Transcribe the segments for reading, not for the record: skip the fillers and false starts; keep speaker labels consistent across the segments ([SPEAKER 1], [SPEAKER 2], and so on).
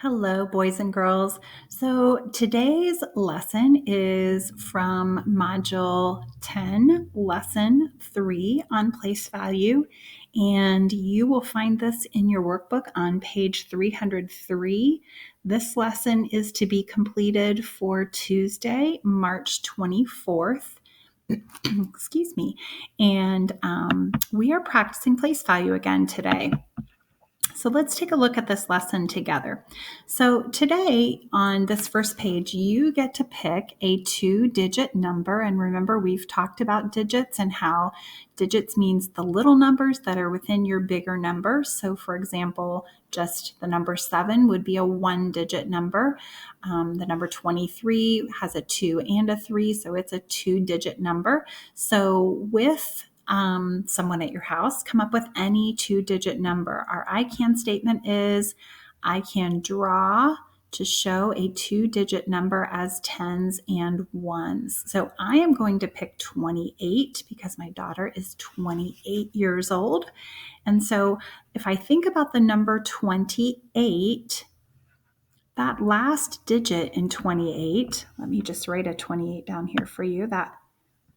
[SPEAKER 1] Hello, boys and girls. So today's lesson is from Module 10, Lesson 3 on place value. And you will find this in your workbook on page 303. This lesson is to be completed for Tuesday, March 24th. Excuse me. And we are practicing place value again today. So let's take a look at this lesson together. So today on this first page, you get to pick a 2-digit number. And remember, we've talked about digits and how digits means the little numbers that are within your bigger number. So for example, just the number 7 would be a 1-digit number. The number 23 has a 2 and a 3, so it's a 2-digit number. So with someone at your house, come up with any 2-digit number. Our I can statement is, I can draw to show a 2-digit number as tens and ones. So I am going to pick 28 because my daughter is 28 years old. And so if I think about the number 28, that last digit in 28, let me just write a 28 down here for you. That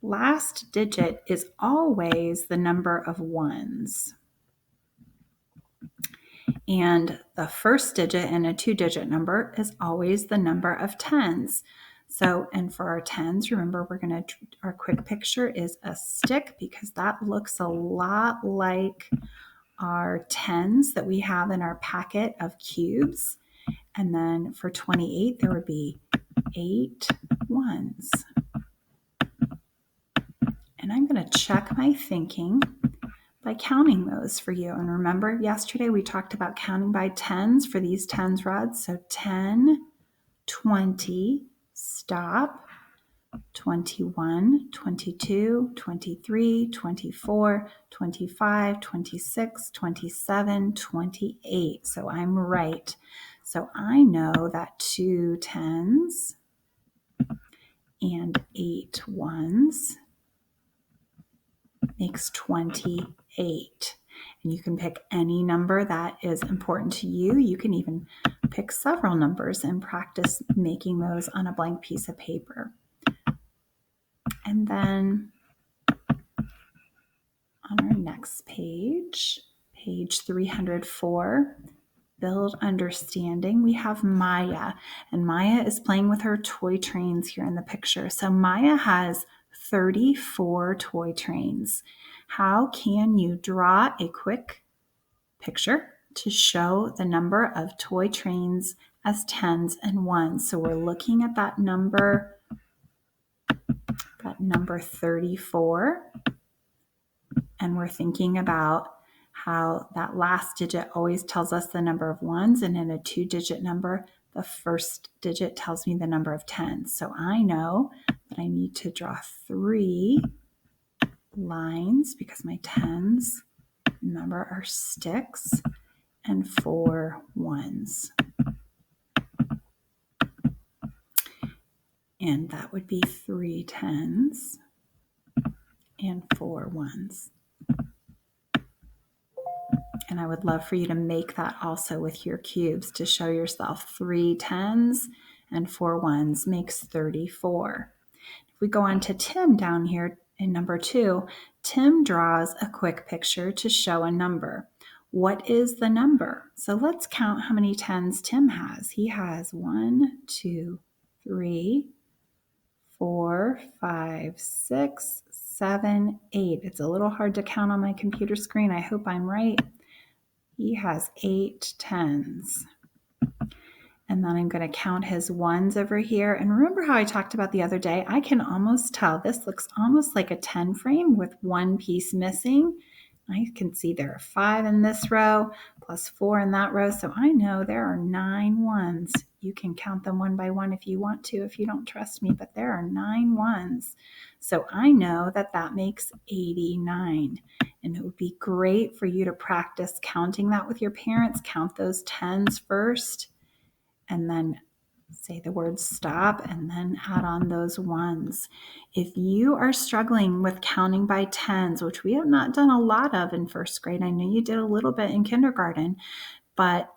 [SPEAKER 1] last digit is always the number of ones. And the first digit in a 2-digit number is always the number of tens. So, and for our tens, remember our quick picture is a stick because that looks a lot like our tens that we have in our packet of cubes. And then for 28, there would be 8 ones. And I'm going to check my thinking by counting those for you. And remember, yesterday we talked about counting by tens for these tens rods. So 10, 20, stop, 21, 22, 23, 24, 25, 26, 27, 28. So I'm right. So I know that 2 tens and 8 ones makes 28. And you can pick any number that is important to you. You can even pick several numbers and practice making those on a blank piece of paper. And then on our next page, page 304, Build Understanding, we have Maya. And Maya is playing with her toy trains here in the picture. So Maya has 34 toy trains. How can you draw a quick picture to show the number of toy trains as tens and ones? So we're looking at that number 34, and we're thinking about how that last digit always tells us the number of ones, and in a 2-digit number, the first digit tells me the number of tens. So I know that I need to draw 3 lines because my tens, remember, are sticks, and 4 ones. And that would be 3 tens and 4 ones. And I would love for you to make that also with your cubes to show yourself 3 tens and 4 ones makes 34. If we go on to Tim down here in number 2, Tim draws a quick picture to show a number. What is the number? So let's count how many tens Tim has. He has 1, 2, 3, 4, 5, 6, 7, 8. It's a little hard to count on my computer screen. I hope I'm right. He has 8 tens. And then I'm going to count his ones over here. And remember how I talked about the other day? I can almost tell this looks almost like a 10 frame with one piece missing. I can see there are 5 in this row plus 4 in that row. So I know there are 9 ones. You can count them one by one if you want to, if you don't trust me, but there are 9 ones. So I know that that makes 89. And it would be great for you to practice counting that with your parents. Count those tens first, and then say the word stop, and then add on those ones. If you are struggling with counting by tens, which we have not done a lot of in first grade, I know you did a little bit in kindergarten, but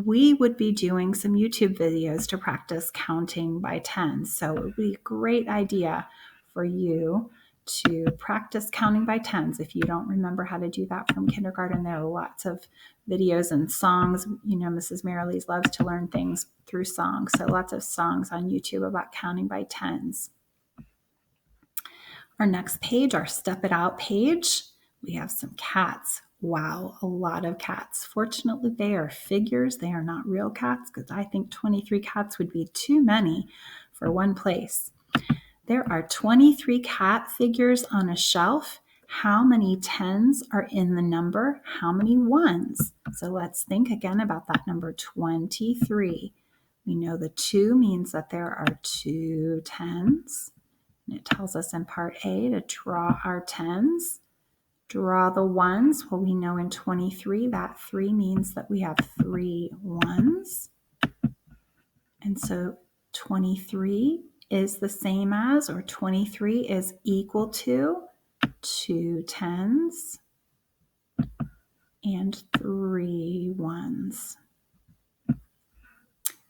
[SPEAKER 1] we would be doing some YouTube videos to practice counting by tens. So it would be a great idea for you to practice counting by tens. If you don't remember how to do that from kindergarten, there are lots of videos and songs. Mrs. Merrilees loves to learn things through songs. So lots of songs on YouTube about counting by tens. Our next page, our Step It Out page, we have some cats. Wow, a lot of cats. Fortunately, they are figures. They are not real cats because I think 23 cats would be too many for one place. There are 23 cat figures on a shelf. How many tens are in the number? How many ones? So let's think again about that number 23. We know the 2 means that there are 2 tens. And it tells us in part A to draw our tens. Draw the ones. Well, we know in 23 that 3 means that we have 3 ones. And so 23 is the same as, or 23 is equal to 2 tens and 3 ones.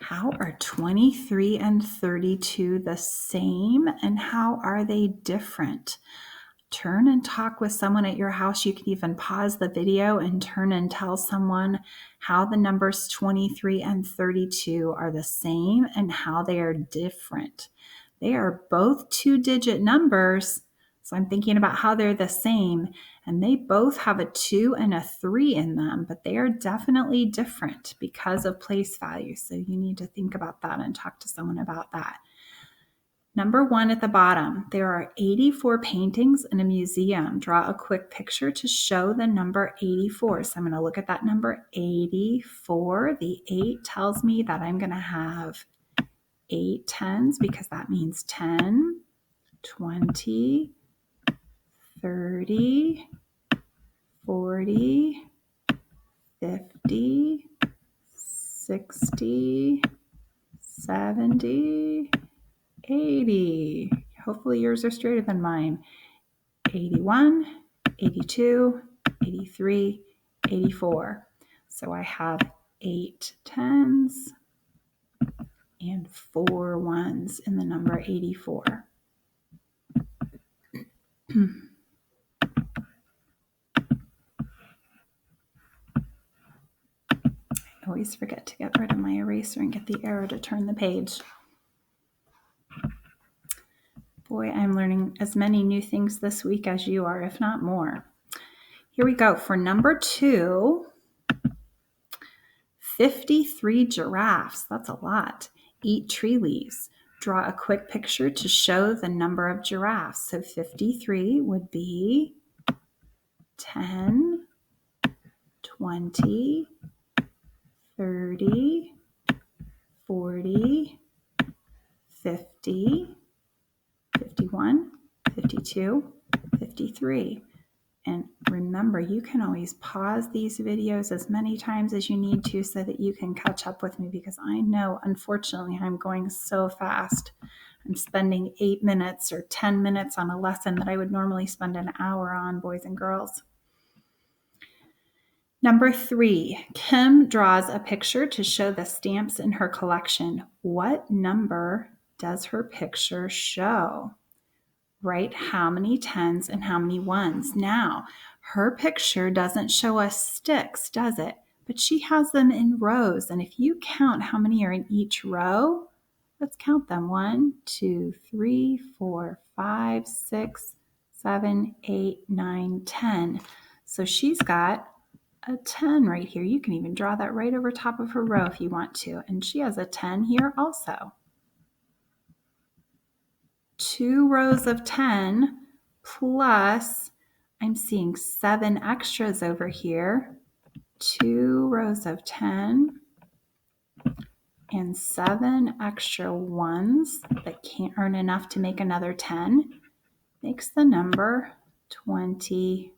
[SPEAKER 1] How are 23 and 32 the same, and how are they different? Turn and talk with someone at your house. You can even pause the video and turn and tell someone how the numbers 23 and 32 are the same and how they are different. They are both 2-digit numbers, so I'm thinking about how they're the same, and they both have a 2 and a 3 in them, but they are definitely different because of place value. So you need to think about that and talk to someone about that. Number 1 at the bottom, there are 84 paintings in a museum. Draw a quick picture to show the number 84. So I'm going to look at that number 84. The 8 tells me that I'm going to have 8 tens because that means 10, 20, 30, 40, 50, 60, 70, 80. Hopefully yours are straighter than mine. 81, 82, 83, 84. So I have 8 tens and 4 ones in the number 84. I always forget to get rid of my eraser and get the arrow to turn the page. Boy, I'm learning as many new things this week as you are, if not more. Here we go. For number 2, 53 giraffes. That's a lot. Eat tree leaves. Draw a quick picture to show the number of giraffes. So 53 would be 10, 20, 30, 40, 50, 51, 52, 53. And remember, you can always pause these videos as many times as you need to so that you can catch up with me, because I know, unfortunately, I'm going so fast. I'm spending 8 minutes or 10 minutes on a lesson that I would normally spend an hour on, boys and girls. Number 3, Kim draws a picture to show the stamps in her collection. What number does her picture show? Write how many tens and how many ones. Now, her picture doesn't show us sticks, does it? But she has them in rows. And if you count how many are in each row, let's count them. 1, 2, 3, 4, 5, 6, 7, 8, 9, 10. So she's got a 10 right here. You can even draw that right over top of her row if you want to. And she has a 10 here also. 2 rows of 10 plus, I'm seeing 7 extras over here. 2 rows of 10 and 7 extra ones that can't earn enough to make another 10 makes the number 27.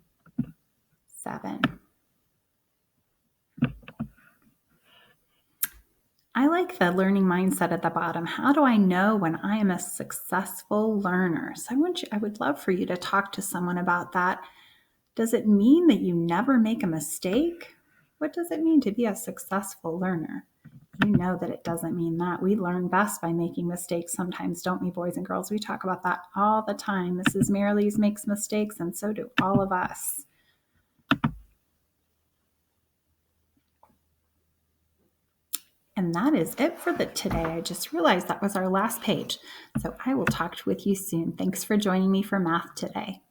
[SPEAKER 1] I like the learning mindset at the bottom. How do I know when I am a successful learner? So I would love for you to talk to someone about that. Does it mean that you never make a mistake? What does it mean to be a successful learner? You know that it doesn't mean that. We learn best by making mistakes sometimes, don't we, boys and girls? We talk about that all the time. Mrs. Merrilees makes mistakes, and so do all of us. And that is it for today. I just realized that was our last page. So I will talk with you soon. Thanks for joining me for math today.